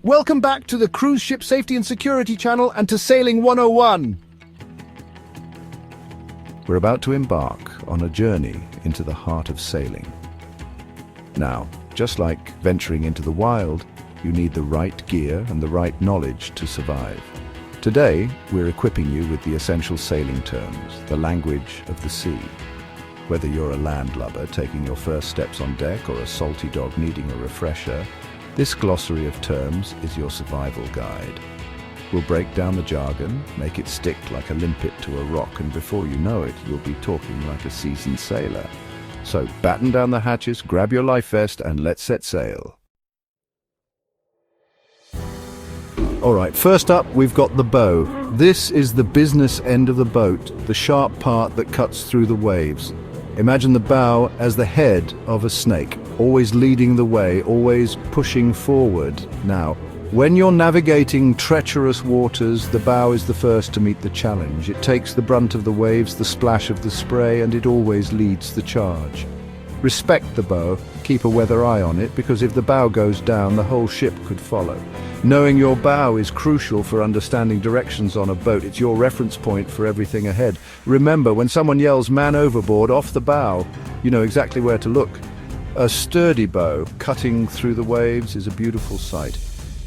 Welcome back to the Cruise Ship Safety and Security channel and to Sailing 101. We're about to embark on a journey into the heart of sailing. Now, just like venturing into the wild, you need the right gear and the right knowledge to survive. Today, we're equipping you with the essential sailing terms, the language of the sea. Whether you're a landlubber taking your first steps on deck or a salty dog needing a refresher, this glossary of terms is your survival guide. We'll break down the jargon, make it stick like a limpet to a rock, and before you know it, you'll be talking like a seasoned sailor. So batten down the hatches, grab your life vest, and let's set sail. Alright, first up, we've got the bow. This is the business end of the boat, the sharp part that cuts through the waves. Imagine the bow as the head of a snake, always leading the way, always pushing forward. Now, when you're navigating treacherous waters, the bow is the first to meet the challenge. It takes the brunt of the waves, the splash of the spray, and it always leads the charge. Respect the bow, keep a weather eye on it, because if the bow goes down, the whole ship could follow. Knowing your bow is crucial for understanding directions on a boat. It's your reference point for everything ahead. Remember, when someone yells "man overboard" off the bow, you know exactly where to look. A sturdy bow cutting through the waves is a beautiful sight.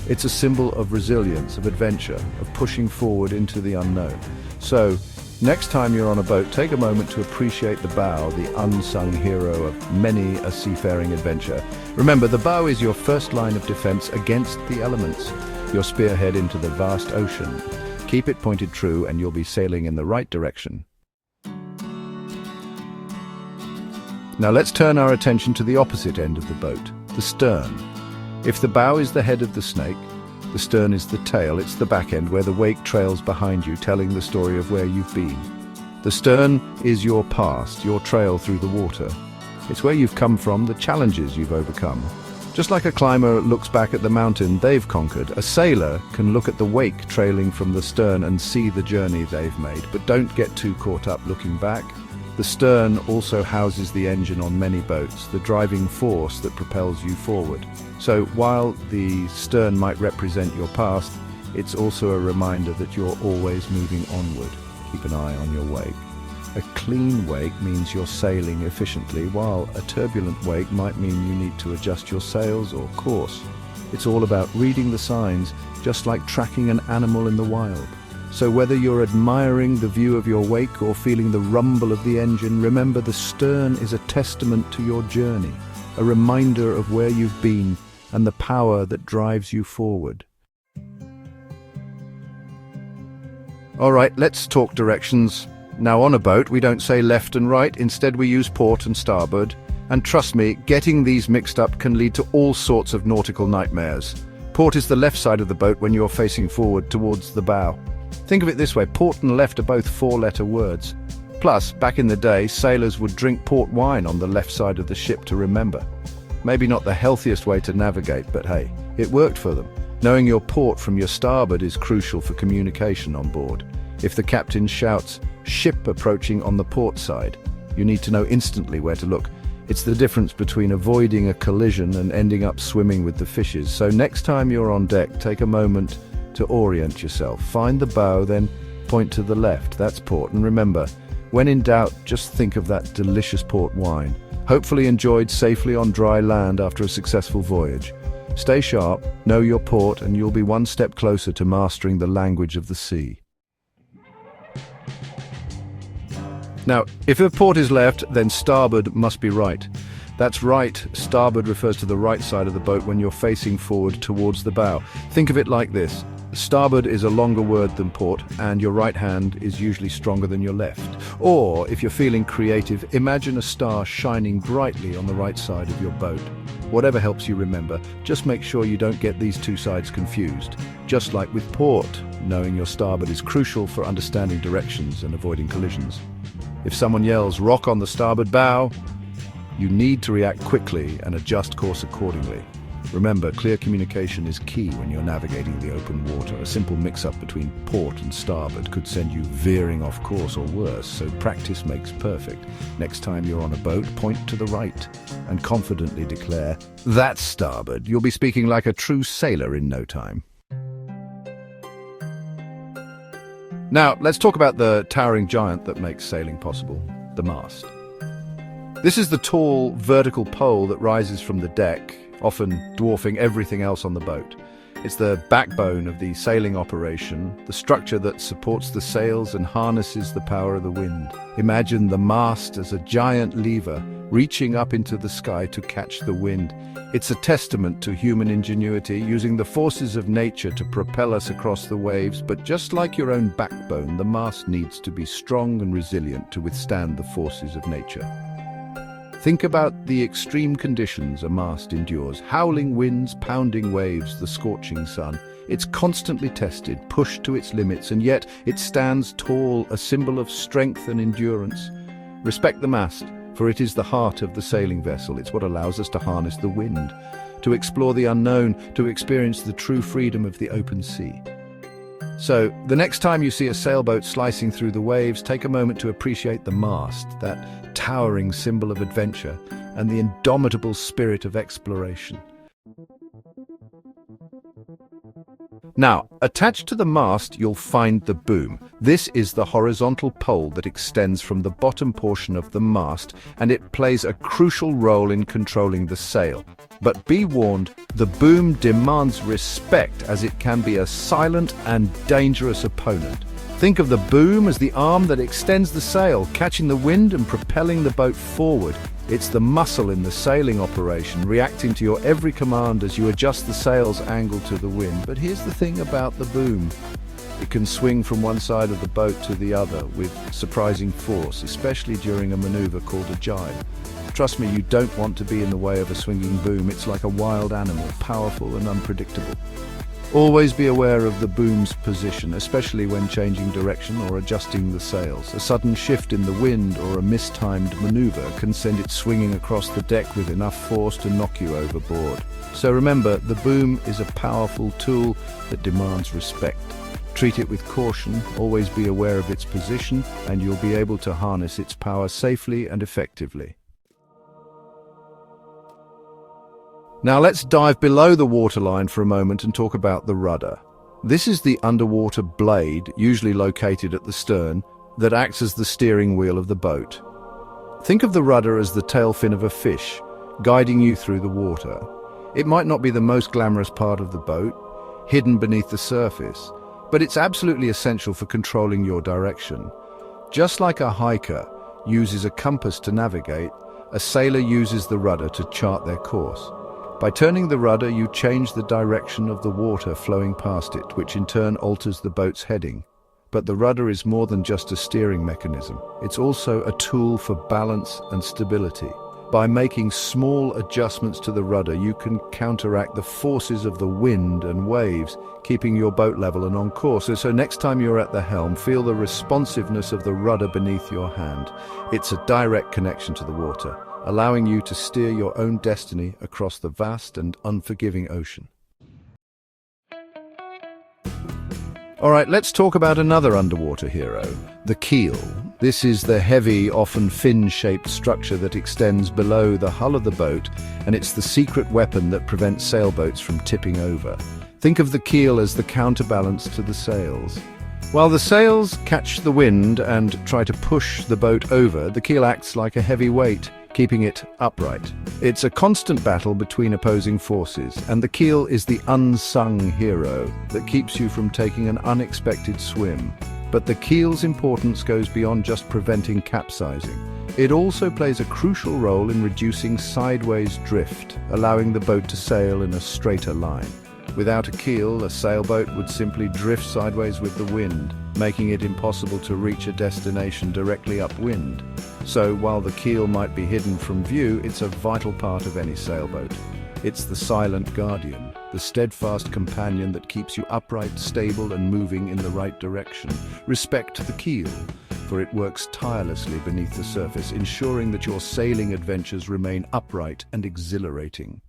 It's a symbol of resilience, of adventure, of pushing forward into the unknown. So, next time you're on a boat, take a moment to appreciate the bow, the unsung hero of many a seafaring adventure. Remember, the bow is your first line of defense against the elements, your spearhead into the vast ocean. Keep it pointed true and you'll be sailing in the right direction. Now let's turn our attention to the opposite end of the boat, the stern. If the bow is the head of the snake, the stern is the tail. It's the back end where the wake trails behind you, telling the story of where you've been. The stern is your past, your trail through the water. It's where you've come from, the challenges you've overcome. Just like a climber looks back at the mountain they've conquered, a sailor can look at the wake trailing from the stern and see the journey they've made. But don't get too caught up looking back. The stern also houses the engine on many boats, the driving force that propels you forward. So while the stern might represent your past, it's also a reminder that you're always moving onward. Keep an eye on your wake. A clean wake means you're sailing efficiently, while a turbulent wake might mean you need to adjust your sails or course. It's all about reading the signs, just like tracking an animal in the wild. So whether you're admiring the view of your wake or feeling the rumble of the engine, remember the stern is a testament to your journey, a reminder of where you've been and the power that drives you forward. All right, let's talk directions. Now on a boat, we don't say left and right, instead we use port and starboard. And trust me, getting these mixed up can lead to all sorts of nautical nightmares. Port is the left side of the boat when you're facing forward towards the bow. Think of it this way, port and left are both four-letter words. Plus, back in the day, sailors would drink port wine on the left side of the ship to remember. Maybe not the healthiest way to navigate, but hey, it worked for them. Knowing your port from your starboard is crucial for communication on board. If the captain shouts, "ship approaching on the port side," you need to know instantly where to look. It's the difference between avoiding a collision and ending up swimming with the fishes. So next time you're on deck, take a moment to orient yourself. Find the bow, then point to the left. That's port. And remember, when in doubt, just think of that delicious port wine. Hopefully enjoyed safely on dry land after a successful voyage. Stay sharp, know your port, and you'll be one step closer to mastering the language of the sea. Now, if the port is left, then starboard must be right. That's right, starboard refers to the right side of the boat when you're facing forward towards the bow. Think of it like this. Starboard is a longer word than port, and your right hand is usually stronger than your left. Or, if you're feeling creative, imagine a star shining brightly on the right side of your boat. Whatever helps you remember, just make sure you don't get these two sides confused. Just like with port, knowing your starboard is crucial for understanding directions and avoiding collisions. If someone yells, "rock on the starboard bow," you need to react quickly and adjust course accordingly. Remember, clear communication is key when you're navigating the open water. A simple mix-up between port and starboard could send you veering off course or worse, so practice makes perfect. Next time you're on a boat, point to the right and confidently declare, "That's starboard." You'll be speaking like a true sailor in no time. Now, let's talk about the towering giant that makes sailing possible, the mast. This is the tall, vertical pole that rises from the deck, often dwarfing everything else on the boat. It's the backbone of the sailing operation, the structure that supports the sails and harnesses the power of the wind. Imagine the mast as a giant lever reaching up into the sky to catch the wind. It's a testament to human ingenuity, using the forces of nature to propel us across the waves. But just like your own backbone, the mast needs to be strong and resilient to withstand the forces of nature. Think about the extreme conditions a mast endures: howling winds, pounding waves, the scorching sun. It's constantly tested, pushed to its limits, and yet it stands tall, a symbol of strength and endurance. Respect the mast, for it is the heart of the sailing vessel. It's what allows us to harness the wind, to explore the unknown, to experience the true freedom of the open sea. So, the next time you see a sailboat slicing through the waves, take a moment to appreciate the mast, that towering symbol of adventure and the indomitable spirit of exploration. Now, attached to the mast, you'll find the boom. This is the horizontal pole that extends from the bottom portion of the mast, and it plays a crucial role in controlling the sail. But be warned, the boom demands respect, as it can be a silent and dangerous opponent. Think of the boom as the arm that extends the sail, catching the wind and propelling the boat forward. It's the muscle in the sailing operation, reacting to your every command as you adjust the sail's angle to the wind. But here's the thing about the boom. It can swing from one side of the boat to the other with surprising force, especially during a maneuver called a jibe. Trust me, you don't want to be in the way of a swinging boom. It's like a wild animal, powerful and unpredictable. Always be aware of the boom's position, especially when changing direction or adjusting the sails. A sudden shift in the wind or a mistimed maneuver can send it swinging across the deck with enough force to knock you overboard. So remember, the boom is a powerful tool that demands respect. Treat it with caution, always be aware of its position, and you'll be able to harness its power safely and effectively. Now let's dive below the waterline for a moment and talk about the rudder. This is the underwater blade, usually located at the stern, that acts as the steering wheel of the boat. Think of the rudder as the tail fin of a fish, guiding you through the water. It might not be the most glamorous part of the boat, hidden beneath the surface, but it's absolutely essential for controlling your direction. Just like a hiker uses a compass to navigate, a sailor uses the rudder to chart their course. By turning the rudder, you change the direction of the water flowing past it, which in turn alters the boat's heading. But the rudder is more than just a steering mechanism. It's also a tool for balance and stability. By making small adjustments to the rudder, you can counteract the forces of the wind and waves, keeping your boat level and on course. So next time you're at the helm, feel the responsiveness of the rudder beneath your hand. It's a direct connection to the water, allowing you to steer your own destiny across the vast and unforgiving ocean. All right, let's talk about another underwater hero, the keel. This is the heavy, often fin-shaped structure that extends below the hull of the boat, and it's the secret weapon that prevents sailboats from tipping over. Think of the keel as the counterbalance to the sails. While the sails catch the wind and try to push the boat over, the keel acts like a heavy weight, keeping it upright. It's a constant battle between opposing forces, and the keel is the unsung hero that keeps you from taking an unexpected swim. But the keel's importance goes beyond just preventing capsizing. It also plays a crucial role in reducing sideways drift, allowing the boat to sail in a straighter line. Without a keel, a sailboat would simply drift sideways with the wind, making it impossible to reach a destination directly upwind. So while the keel might be hidden from view, it's a vital part of any sailboat. It's the silent guardian, the steadfast companion that keeps you upright, stable, and moving in the right direction. Respect the keel, for it works tirelessly beneath the surface, ensuring that your sailing adventures remain upright and exhilarating.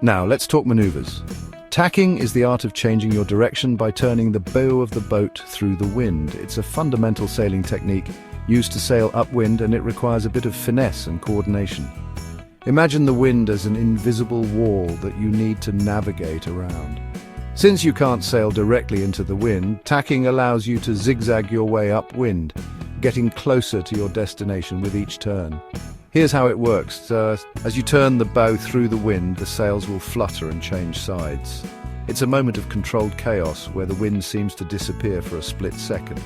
Now, let's talk maneuvers. Tacking is the art of changing your direction by turning the bow of the boat through the wind. It's a fundamental sailing technique used to sail upwind, and it requires a bit of finesse and coordination. Imagine the wind as an invisible wall that you need to navigate around. Since you can't sail directly into the wind, tacking allows you to zigzag your way upwind, getting closer to your destination with each turn. Here's how it works. As you turn the bow through the wind, the sails will flutter and change sides. It's a moment of controlled chaos where the wind seems to disappear for a split second.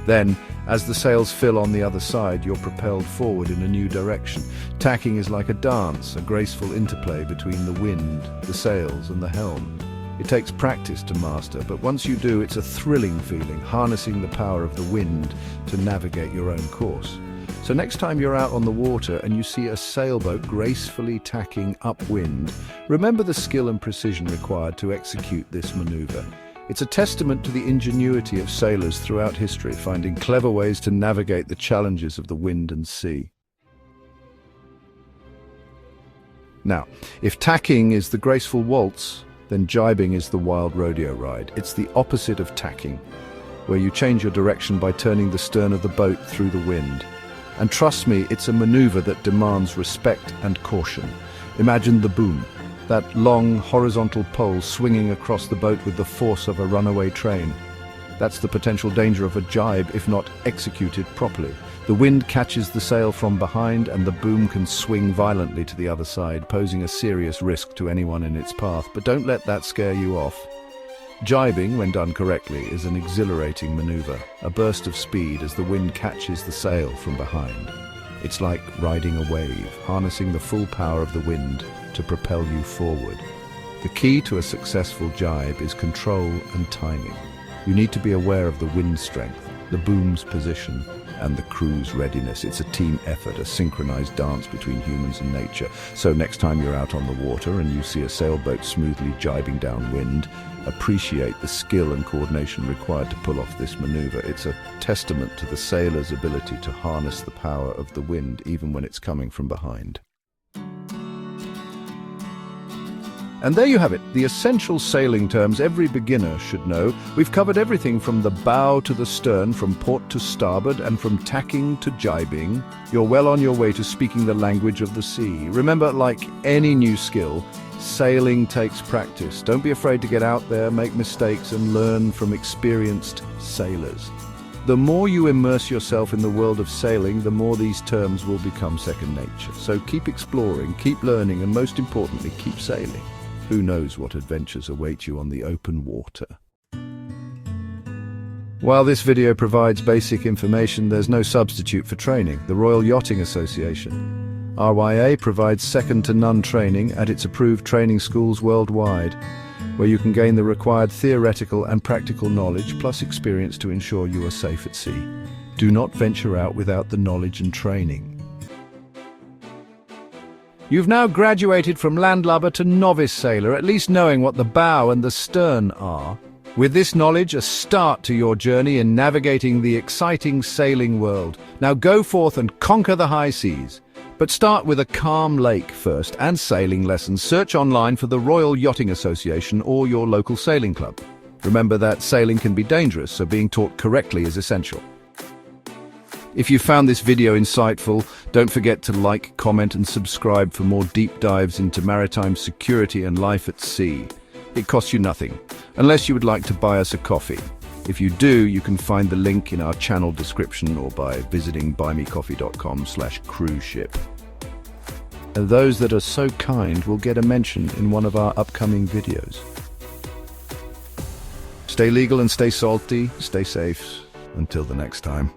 Then, as the sails fill on the other side, you're propelled forward in a new direction. Tacking is like a dance, a graceful interplay between the wind, the sails, and the helm. It takes practice to master, but once you do, it's a thrilling feeling, harnessing the power of the wind to navigate your own course. So next time you're out on the water and you see a sailboat gracefully tacking upwind, remember the skill and precision required to execute this maneuver. It's a testament to the ingenuity of sailors throughout history, finding clever ways to navigate the challenges of the wind and sea. Now, if tacking is the graceful waltz, then jibing is the wild rodeo ride. It's the opposite of tacking, where you change your direction by turning the stern of the boat through the wind. And trust me, it's a maneuver that demands respect and caution. Imagine the boom, that long horizontal pole swinging across the boat with the force of a runaway train. That's the potential danger of a jibe if not executed properly. The wind catches the sail from behind and the boom can swing violently to the other side, posing a serious risk to anyone in its path. But don't let that scare you off. Jibing, when done correctly, is an exhilarating maneuver, a burst of speed as the wind catches the sail from behind. It's like riding a wave, harnessing the full power of the wind to propel you forward. The key to a successful jibe is control and timing. You need to be aware of the wind strength, the boom's position, and the crew's readiness. It's a team effort, a synchronized dance between humans and nature. So next time you're out on the water and you see a sailboat smoothly jibing downwind, appreciate the skill and coordination required to pull off this maneuver. It's a testament to the sailor's ability to harness the power of the wind even when it's coming from behind. And there you have it, the essential sailing terms every beginner should know. We've covered everything from the bow to the stern, from port to starboard, and from tacking to jibing. You're well on your way to speaking the language of the sea. Remember, like any new skill, sailing takes practice. Don't be afraid to get out there, make mistakes, and learn from experienced sailors. The more you immerse yourself in the world of sailing, the more these terms will become second nature. So keep exploring, keep learning, and most importantly, keep sailing. Who knows what adventures await you on the open water? While this video provides basic information, there's no substitute for training. The Royal Yachting Association, RYA, provides second-to-none training at its approved training schools worldwide, where you can gain the required theoretical and practical knowledge plus experience to ensure you are safe at sea. Do not venture out without the knowledge and training. You've now graduated from landlubber to novice sailor, at least knowing what the bow and the stern are. With this knowledge, a start to your journey in navigating the exciting sailing world. Now go forth and conquer the high seas. But start with a calm lake first and sailing lessons. Search online for the Royal Yachting Association or your local sailing club. Remember that sailing can be dangerous, so being taught correctly is essential. If you found this video insightful, don't forget to like, comment and subscribe for more deep dives into maritime security and life at sea. It costs you nothing, unless you would like to buy us a coffee. If you do, you can find the link in our channel description or by visiting buymecoffee.com/cruiseship. And those that are so kind will get a mention in one of our upcoming videos. Stay legal and stay salty, stay safe. Until the next time.